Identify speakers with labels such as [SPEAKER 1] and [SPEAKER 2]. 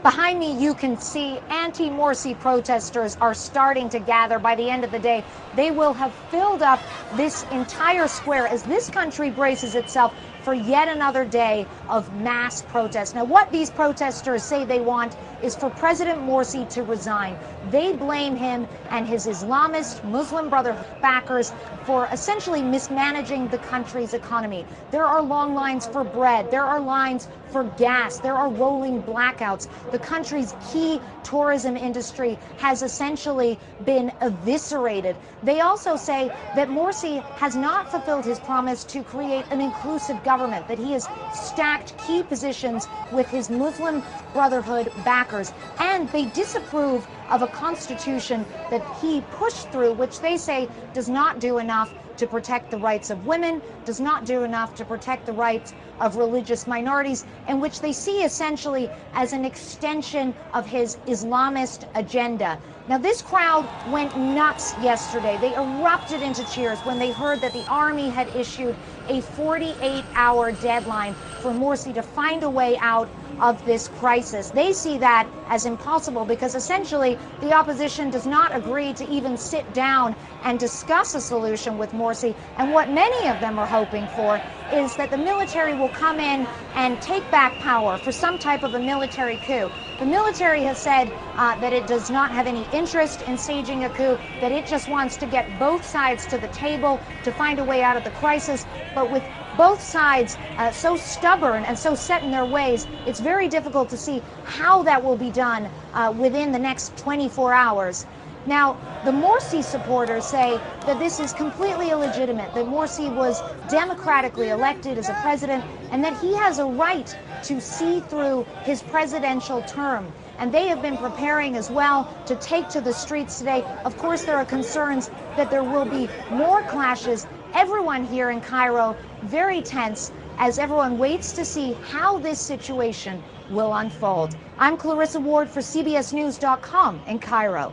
[SPEAKER 1] Behind me, you can see anti-Morsi protesters are starting to gather. By the end of the day, they will have filled up this entire square as this country braces itself for yet another day of mass protest. Now, what these protesters say they want is for President Morsi to resign. They blame him and his Islamist Muslim Brotherhood backers for essentially mismanaging the country's economy. There are long lines for bread. There are lines for gas. There are rolling blackouts. The country's key tourism industry has essentially been eviscerated. They also say that Morsi has not fulfilled his promise to create an inclusive government, that he has stacked key positions with his Muslim Brotherhood backers, and they disapprove of a constitution that he pushed through, which they say does not do enough to protect the rights of women, does not do enough to protect the rights of religious minorities, and which they see essentially as an extension of his Islamist agenda. Now, this crowd went nuts yesterday. They erupted into cheers when they heard that the army had issued a 48-hour deadline for Morsi to find a way out of this crisis. They see that as impossible because essentially the opposition does not agree to even sit down and discuss a solution with Morsi. And what many of them are hoping for is that the military will come in and take back power for some type of a military coup. The military has said that it does not have any interest in staging a coup, that it just wants to get both sides to the table to find a way out of the crisis. But with both sides so stubborn and so set in their ways, it's very difficult to see how that will be done within the next 24 hours. Now, the Morsi supporters say that this is completely illegitimate, that Morsi was democratically elected as a president, and that he has a right to see through his presidential term. And they have been preparing as well to take to the streets today. Of course, there are concerns that there will be more clashes. Everyone here in Cairo very tense as everyone waits to see how this situation will unfold. I'm Clarissa Ward for CBSNews.com in Cairo.